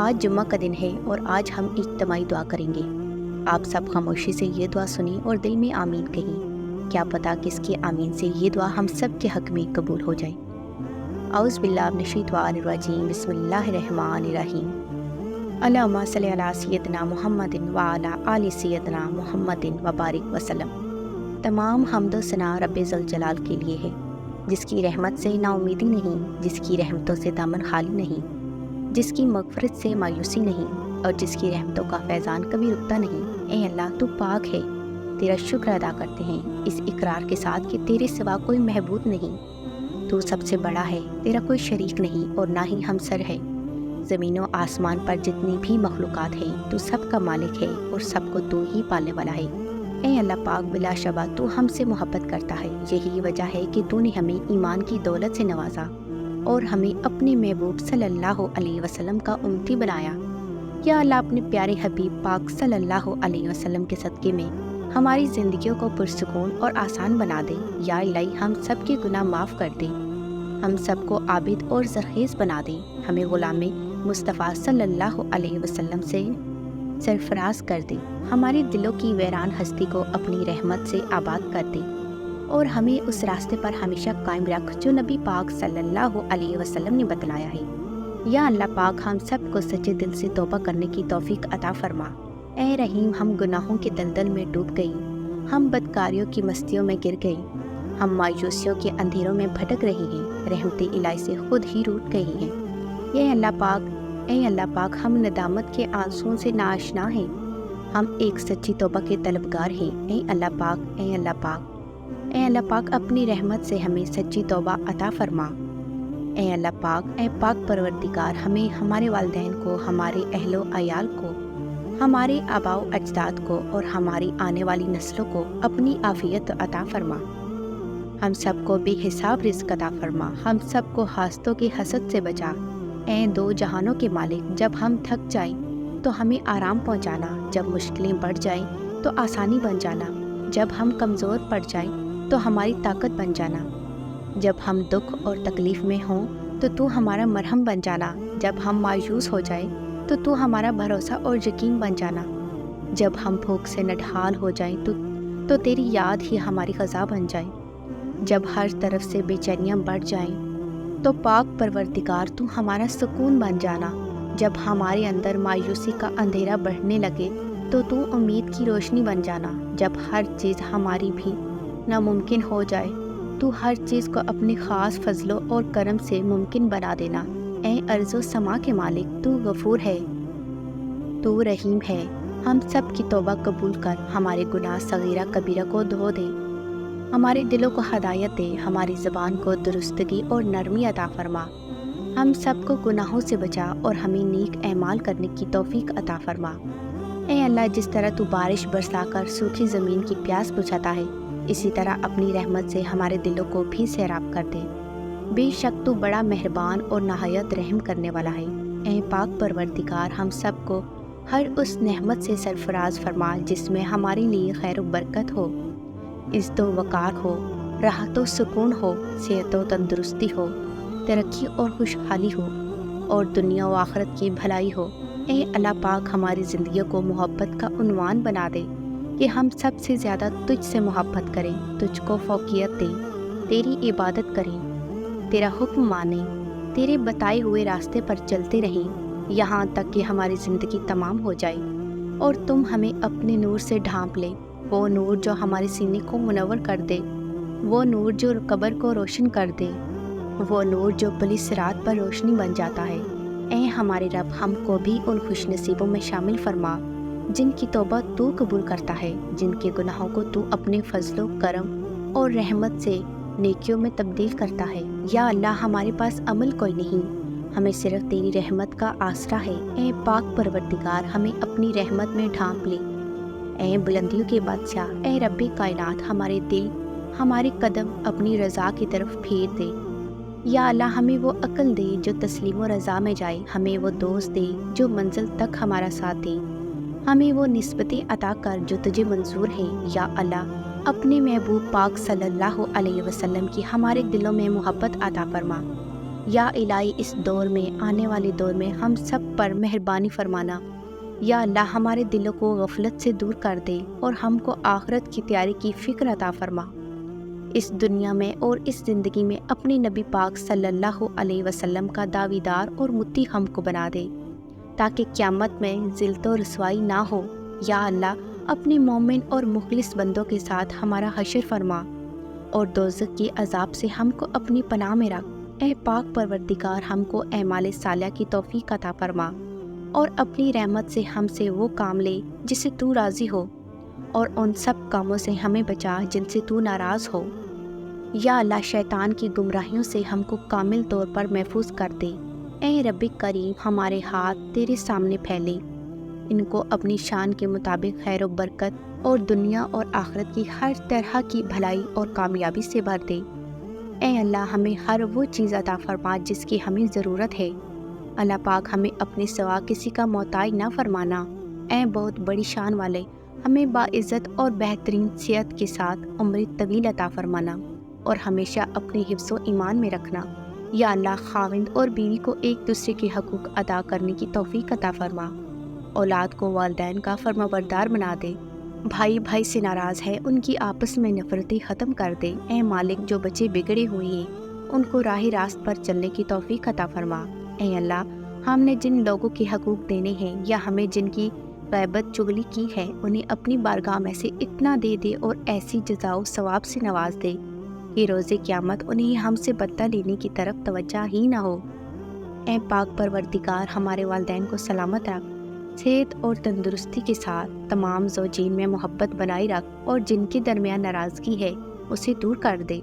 آج جمعہ کا دن ہے اور آج ہم اجتماعی دعا کریں گے۔ آپ سب خاموشی سے یہ دعا سنیں اور دل میں آمین کہیں۔ کیا پتہ کس کے آمین سے یہ دعا ہم سب کے حق میں قبول ہو جائے۔ اعوذ باللہ من الشیطان الرجیم، بسم اللہ الرحمن الرحیم۔ اللہم صلی علی سیدنا محمد وعلی آل سیدنا محمد وبارک وسلم۔ تمام حمد و ثنا رب ذوالجلال کے لیے ہے، جس کی رحمت سے نا امیدی نہیں، جس کی رحمتوں سے دامن خالی نہیں، جس کی مغفرت سے مایوسی نہیں، اور جس کی رحمتوں کا فیضان کبھی رکتا نہیں۔ اے اللہ، تو پاک ہے، تیرا شکر ادا کرتے ہیں اس اقرار کے ساتھ کہ تیرے سوا کوئی معبود نہیں، تو سب سے بڑا ہے، تیرا کوئی شریک نہیں اور نہ ہی ہمسر ہے۔ زمین و آسمان پر جتنی بھی مخلوقات ہیں تو سب کا مالک ہے اور سب کو تو ہی پالنے والا ہے۔ اے اللہ پاک، بلا شبہ تو ہم سے محبت کرتا ہے، یہی وجہ ہے کہ تو نے ہمیں ایمان کی دولت سے نوازا اور ہمیں اپنے محبوب صلی اللہ علیہ وسلم کا امتی بنایا۔ یا اللہ، اپنے پیارے حبیب پاک صلی اللہ علیہ وسلم کے صدقے میں ہماری زندگیوں کو پرسکون اور آسان بنا دے۔ یا الہی، ہم سب کے گناہ معاف کر دے، ہم سب کو عابد اور زرخیز بنا دے، ہمیں غلام مصطفیٰ صلی اللہ علیہ وسلم سے سرفراز کر دے، ہمارے دلوں کی ویران ہستی کو اپنی رحمت سے آباد کر دے اور ہمیں اس راستے پر ہمیشہ قائم رکھ جو نبی پاک صلی اللہ علیہ وسلم نے بتلایا ہے۔ یا اللہ پاک، ہم سب کو سچے دل سے توبہ کرنے کی توفیق عطا فرما۔ اے رحیم، ہم گناہوں کے دلدل میں ڈوب گئی، ہم بدکاریوں کی مستیوں میں گر گئی، ہم مایوسیوں کے اندھیروں میں بھٹک رہی ہیں، رحمت الہی سے خود ہی روٹھ گئی ہیں۔ اے اللہ پاک، ہم ندامت کے آنسوؤں سے ناآشنا ہیں، ہم ایک سچی توبہ کے طلبگار ہیں۔ اے اللہ پاک، اے اللہ پاک، اے اللہ پاک، اپنی رحمت سے ہمیں سچی توبہ عطا فرما۔ اے اللہ پاک، اے پاک پروردگار، ہمیں، ہمارے والدین کو، ہمارے اہل و عیال کو، ہمارے آباء و اجداد کو اور ہماری آنے والی نسلوں کو اپنی عافیت عطا فرما۔ ہم سب کو بے حساب رزق عطا فرما، ہم سب کو حاسدوں کی حسد سے بچا۔ اے دو جہانوں کے مالک، جب ہم تھک جائیں تو ہمیں آرام پہنچانا، جب مشکلیں بڑھ جائیں تو آسانی بن جانا، جب ہم کمزور پڑ جائیں تو ہماری طاقت بن جانا، جب ہم دکھ اور تکلیف میں ہوں تو ہمارا مرہم بن جانا، جب ہم مایوس ہو جائیں تو ہمارا بھروسہ اور یقین بن جانا، جب ہم بھوک سے نڈھال ہو جائیں تو تیری یاد ہی ہماری غذا بن جائے، جب ہر طرف سے بے چینیاں بڑھ جائیں تو پاک پروردگار تو ہمارا سکون بن جانا، جب ہمارے اندر مایوسی کا اندھیرا بڑھنے لگے تو امید کی روشنی بن جانا، جب ہر چیز ہماری بھی ناممکن ہو جائے تو ہر چیز کو اپنے خاص فضل اور کرم سے ممکن بنا دینا۔ اے ارض و سما کے مالک، تو غفور ہے، تو رحیم ہے، ہم سب کی توبہ قبول کر، ہمارے گناہ صغیرہ کبیرہ کو دھو دے، ہمارے دلوں کو ہدایت دے، ہماری زبان کو درستگی اور نرمی عطا فرما، ہم سب کو گناہوں سے بچا اور ہمیں نیک اعمال کرنے کی توفیق عطا فرما۔ اے اللہ، جس طرح تو بارش برسا کر سوکھی زمین کی پیاس بجھاتا ہے، اسی طرح اپنی رحمت سے ہمارے دلوں کو بھی سیراب کر دے۔ بے شک تو بڑا مہربان اور نہایت رحم کرنے والا ہے۔ اے پاک پروردگار، ہم سب کو ہر اس نعمت سے سرفراز فرما جس میں ہمارے لیے خیر و برکت ہو، عزت و وقار ہو، راحت و سکون ہو، صحت و تندرستی ہو، ترقی اور خوشحالی ہو اور دنیا و آخرت کی بھلائی ہو۔ اے اللہ پاک، ہماری زندگیوں کو محبت کا عنوان بنا دے کہ ہم سب سے زیادہ تجھ سے محبت کریں، تجھ کو فوقیت دیں، تیری عبادت کریں، تیرا حکم مانیں، تیرے بتائے ہوئے راستے پر چلتے رہیں، یہاں تک کہ ہماری زندگی تمام ہو جائے اور تم ہمیں اپنے نور سے ڈھانپ لے، وہ نور جو ہمارے سینے کو منور کر دے، وہ نور جو قبر کو روشن کر دے، وہ نور جو پلی صراط پر روشنی بن جاتا ہے۔ اے ہمارے رب، ہم کو بھی ان خوش نصیبوں میں شامل فرما جن کی توبہ تو قبول کرتا ہے، جن کے گناہوں کو تو اپنے فضل و کرم اور رحمت سے نیکیوں میں تبدیل کرتا ہے۔ یا اللہ، ہمارے پاس عمل کوئی نہیں، ہمیں صرف تیری رحمت کا آسرا ہے۔ اے پاک پروردگار، ہمیں اپنی رحمت میں ڈھانپ لے۔ اے بلندیوں کے بادشاہ، اے رب کائنات، ہمارے دل، ہمارے قدم اپنی رضا کی طرف پھیر دے۔ یا اللہ، ہمیں وہ عقل دے جو تسلیم و رضا میں جائے، ہمیں وہ دوست دے جو منزل تک ہمارا ساتھ دے، ہمیں وہ نسبتیں عطا کر جو تجھے منظور ہیں۔ یا اللہ، اپنے محبوب پاک صلی اللہ علیہ وسلم کی ہمارے دلوں میں محبت عطا فرما، یا الہی اس دور میں، آنے والے دور میں ہم سب پر مہربانی فرمانا۔ یا اللہ ہمارے دلوں کو غفلت سے دور کر دے اور ہم کو آخرت کی تیاری کی فکر عطا فرما۔ اس دنیا میں اور اس زندگی میں اپنے نبی پاک صلی اللہ علیہ وسلم کا دعویدار اور متی ہم کو بنا دے، تاکہ قیامت میں ذلت و رسوائی نہ ہو۔ یا اللہ اپنے مومن اور مخلص بندوں کے ساتھ ہمارا حشر فرما اور دوزخ کی عذاب سے ہم کو اپنی پناہ میں رکھ۔ اے پاک پروردگار ہم کو اعمال صالحہ کی توفیق عطا فرما اور اپنی رحمت سے ہم سے وہ کام لے جس سے تو راضی ہو، اور ان سب کاموں سے ہمیں بچا جن سے تو ناراض ہو۔ یا اللہ شیطان کی گمراہیوں سے ہم کو کامل طور پر محفوظ کر دے۔ اے رب کریم ہمارے ہاتھ تیرے سامنے پھیلے، ان کو اپنی شان کے مطابق خیر و برکت اور دنیا اور آخرت کی ہر طرح کی بھلائی اور کامیابی سے بھر دے۔ اے اللہ ہمیں ہر وہ چیز عطا فرما جس کی ہمیں ضرورت ہے۔ اللہ پاک ہمیں اپنے سوا کسی کا محتاج نہ فرمانا۔ اے بہت بڑی شان والے ہمیں باعزت اور بہترین صحت کے ساتھ عمر طویل عطا فرمانا اور ہمیشہ اپنے حفظ و ایمان میں رکھنا۔ یا اللہ خاوند اور بیوی کو ایک دوسرے کے حقوق ادا کرنے کی توفیق عطا فرما، اولاد کو والدین کا فرما بردار بنا دے، بھائی بھائی سے ناراض ہے ان کی آپس میں نفرتیں ختم کر دے۔ اے مالک جو بچے بگڑے ہوئے ہیں ان کو راہ راست پر چلنے کی توفیق عطا فرما۔ اے اللہ ہم نے جن لوگوں کے حقوق دینے ہیں یا ہمیں جن کی غیبت چغلی کی ہے انہیں اپنی بارگاہ میں سے اتنا دے دے اور ایسی جزا و ثواب سے نواز دے کہ روز قیامت انہیں ہم سے بدلہ لینے کی طرف توجہ ہی نہ ہو۔ اے پاک پروردگار ہمارے والدین کو سلامت رکھ، صحت اور تندرستی کے ساتھ تمام زوجین میں محبت بنائی رکھ اور جن کے درمیان ناراضگی ہے اسے دور کر دے۔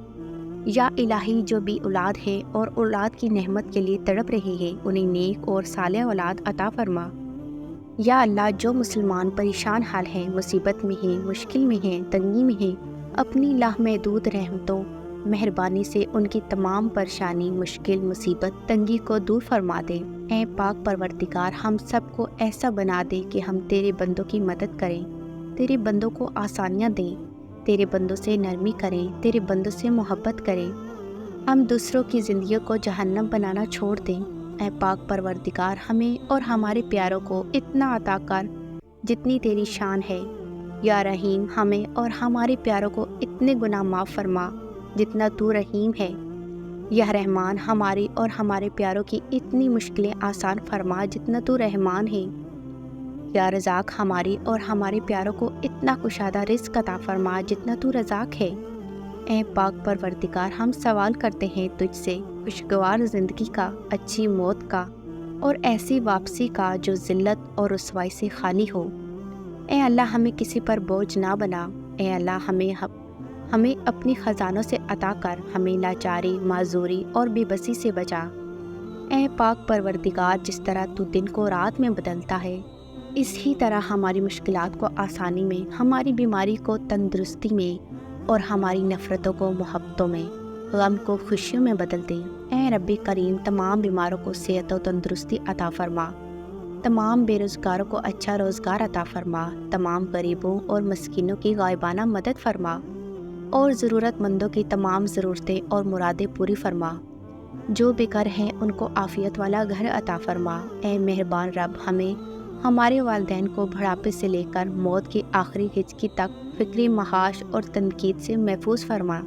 یا الہی جو بھی اولاد ہے اور اولاد کی نعمت کے لیے تڑپ رہے ہیں انہیں نیک اور صالح اولاد عطا فرما۔ یا اللہ جو مسلمان پریشان حال ہیں، مصیبت میں ہیں، مشکل میں ہیں، تنگی میں ہیں، اپنی لامحدود رحمتوں مہربانی سے ان کی تمام پریشانی، مشکل، مصیبت، تنگی کو دور فرما دے۔ اے پاک پروردگار ہم سب کو ایسا بنا دے کہ ہم تیرے بندوں کی مدد کریں، تیرے بندوں کو آسانیاں دیں، تیرے بندوں سے نرمی کریں، تیرے بندوں سے محبت کریں، ہم دوسروں کی زندگیوں کو جہنم بنانا چھوڑ دیں۔ اے پاک پروردگار ہمیں اور ہمارے پیاروں کو اتنا عطا کر جتنی تیری شان ہے۔ یا رحیم ہمیں اور ہمارے پیاروں کو اتنے گناہ معاف فرما جتنا تو رحیم ہے۔ یا رحمان ہماری اور ہمارے پیاروں کی اتنی مشکلیں آسان فرما جتنا تو رحمان ہے۔ یا رزاق ہماری اور ہمارے پیاروں کو اتنا کشادہ رزق عطا فرما جتنا تو رزاق ہے۔ اے پاک پروردگار ہم سوال کرتے ہیں تجھ سے خوشگوار زندگی کا، اچھی موت کا اور ایسی واپسی کا جو ذلت اور رسوائی سے خالی ہو۔ اے اللہ ہمیں کسی پر بوجھ نہ بنا۔ اے اللہ ہمیں اپنی خزانوں سے عطا کر، ہمیں لاچاری، معذوری اور بے بسی سے بچا۔ اے پاک پروردگار جس طرح تو دن کو رات میں بدلتا ہے اسی طرح ہماری مشکلات کو آسانی میں، ہماری بیماری کو تندرستی میں اور ہماری نفرتوں کو محبتوں میں، غم کو خوشیوں میں بدل دے۔ اے رب کریم تمام بیماروں کو صحت و تندرستی عطا فرما، تمام بے روزگاروں کو اچھا روزگار عطا فرما، تمام غریبوں اور مسکینوں کی غائبانہ مدد فرما اور ضرورت مندوں کی تمام ضرورتیں اور مرادیں پوری فرما۔ جو بے گھر ہیں ان کو عافیت والا گھر عطا فرما۔ اے مہربان رب ہمیں، ہمارے والدین کو بڑھاپے سے لے کر موت کی آخری ہچکی تک فکری محاش اور تنقید سے محفوظ فرما۔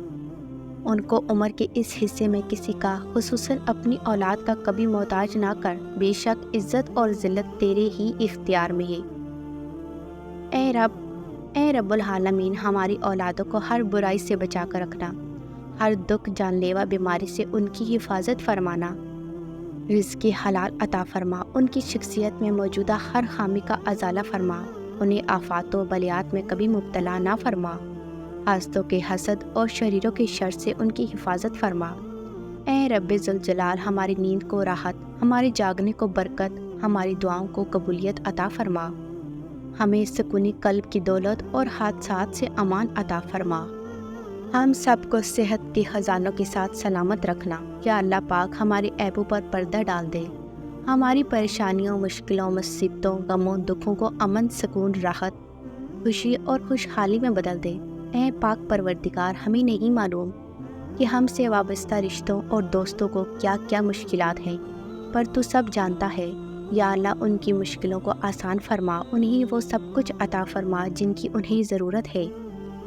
ان کو عمر کے اس حصے میں کسی کا، خصوصاً اپنی اولاد کا کبھی محتاج نہ کر، بے شک عزت اور ذلت تیرے ہی اختیار میں ہے۔ اے رب العالمین ہماری اولادوں کو ہر برائی سے بچا کر رکھنا، ہر دکھ جان لیوا بیماری سے ان کی حفاظت فرمانا، رزق حلال عطا فرما، ان کی شخصیت میں موجودہ ہر خامی کا ازالہ فرما، انہیں آفات و بلیات میں کبھی مبتلا نہ فرما، حاسدوں کے حسد اور شریروں کے شر سے ان کی حفاظت فرما۔ اے رب ذوالجلال ہماری نیند کو راحت، ہمارے جاگنے کو برکت، ہماری دعاؤں کو قبولیت عطا فرما، ہمیں سکونی قلب کی دولت اور حادثات سے امان عطا فرما، ہم سب کو صحت کے خزانوں کے ساتھ سلامت رکھنا۔ یا اللہ پاک ہمارے عیبوں پر پردہ ڈال دے، ہماری پریشانیوں، مشکلوں، مصیبتوں، غموں، دکھوں کو امن، سکون، راحت، خوشی اور خوشحالی میں بدل دے۔ اے پاک پروردگار ہمیں نہیں معلوم کہ ہم سے وابستہ رشتوں اور دوستوں کو کیا کیا مشکلات ہیں، پر تو سب جانتا ہے۔ یا اللہ ان کی مشکلوں کو آسان فرما، انہیں وہ سب کچھ عطا فرما جن کی انہیں ضرورت ہے،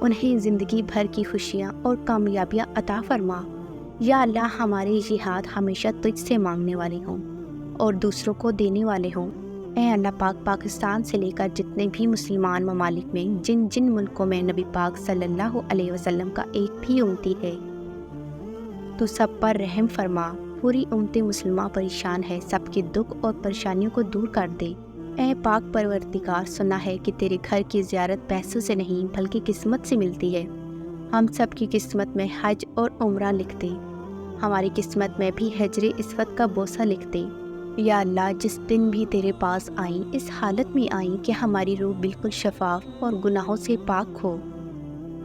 انہیں زندگی بھر کی خوشیاں اور کامیابیاں عطا فرما۔ یا اللہ ہمارے یہ ہاتھ ہمیشہ تجھ سے مانگنے والے ہوں اور دوسروں کو دینے والے ہوں۔ اے اللہ پاک، پاکستان سے لے کر جتنے بھی مسلمان ممالک میں جن جن ملکوں میں نبی پاک صلی اللہ علیہ وسلم کا ایک بھی امتی ہے، تو سب پر رحم فرما۔ پوری امت مسلمہ پریشان ہے، سب کے دکھ اور پریشانیوں کو دور کر دے۔ اے پاک پروردگار، سنا ہے کہ تیرے گھر کی زیارت پیسوں سے نہیں بلکہ قسمت سے ملتی ہے۔ ہم سب کی قسمت میں حج اور عمرہ لکھ دے، ہماری قسمت میں بھی ہجر اسود کا بوسہ لکھ دے۔ یا اللہ جس دن بھی تیرے پاس آئیں اس حالت میں آئیں کہ ہماری روح بالکل شفاف اور گناہوں سے پاک ہو،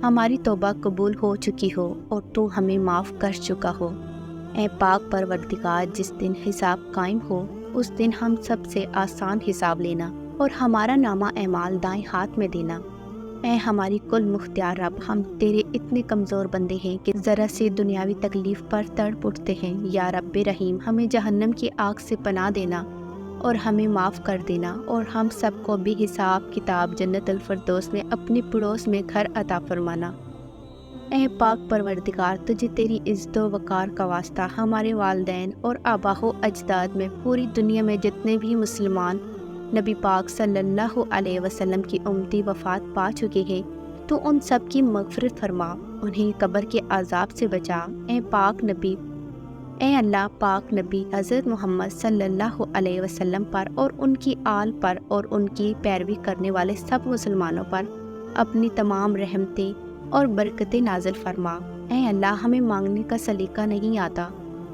ہماری توبہ قبول ہو چکی ہو اور تو ہمیں معاف کر چکا ہو۔ اے پاک پروردگار، جس دن حساب قائم ہو اس دن ہم سب سے آسان حساب لینا اور ہمارا نامہ اعمال دائیں ہاتھ میں دینا۔ اے ہماری کل مختار رب، ہم تیرے اتنے کمزور بندے ہیں کہ ذرا سے دنیاوی تکلیف پر تڑپ اٹھتے ہیں۔ یا رب رحیم، ہمیں جہنم کی آگ سے پناہ دینا اور ہمیں معاف کر دینا، اور ہم سب کو بھی حساب کتاب جنت الفردوس میں اپنے پڑوس میں گھر عطا فرمانا۔ اے پاک پروردگار، تجھے تیری عزت و وقار کا واسطہ ہمارے والدین اور آباء و اجداد میں پوری دنیا میں جتنے بھی مسلمان نبی پاک صلی اللہ علیہ وسلم کی امتی وفات پا چکے ہیں، تو ان سب کی مغفرت فرما، انہیں قبر کے عذاب سے بچا۔ اے اللہ پاک نبی حضرت محمد صلی اللہ علیہ وسلم پر اور ان کی آل پر اور ان کی پیروی کرنے والے سب مسلمانوں پر اپنی تمام رحمتیں اور برکتیں نازل فرما۔ اے اللہ ہمیں مانگنے کا سلیقہ نہیں آتا،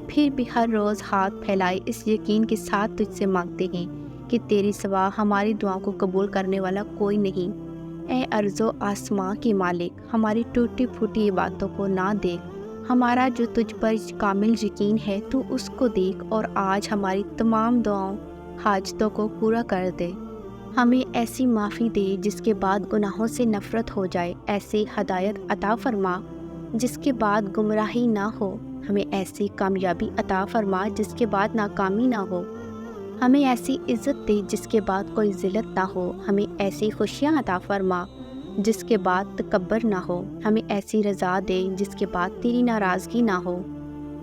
پھر بھی ہر روز ہاتھ پھیلائے اس یقین کے ساتھ تجھ سے مانگتے ہیں کہ تیری سوا ہماری دعاؤں کو قبول کرنے والا کوئی نہیں۔ اے ارض و آسماں کی مالک، ہماری ٹوٹی پھوٹی باتوں کو نہ دیکھ، ہمارا جو تجھ پر کامل یقین ہے تو اس کو دیکھ اور آج ہماری تمام دعاؤں حاجتوں کو پورا کر دے۔ ہمیں ایسی معافی دے جس کے بعد گناہوں سے نفرت ہو جائے، ایسی ہدایت عطا فرما جس کے بعد گمراہی نہ ہو، ہمیں ایسی کامیابی عطا فرما جس کے بعد ناکامی نہ ہو، ہمیں ایسی عزت دے جس کے بعد کوئی ذلت نہ ہو، ہمیں ایسی خوشیاں عطا فرما جس کے بعد تکبر نہ ہو، ہمیں ایسی رضا دے جس کے بعد تیری ناراضگی نہ ہو،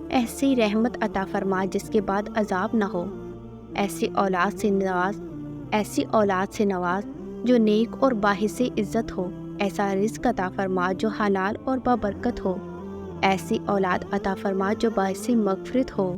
ایسی رحمت عطا فرما جس کے بعد عذاب نہ ہو، ایسی اولاد سے نواز جو نیک اور باعث عزت ہو، ایسا رزق عطا فرما جو حلال اور بابرکت ہو، ایسی اولاد عطا فرما جو باعث مغفرت ہو۔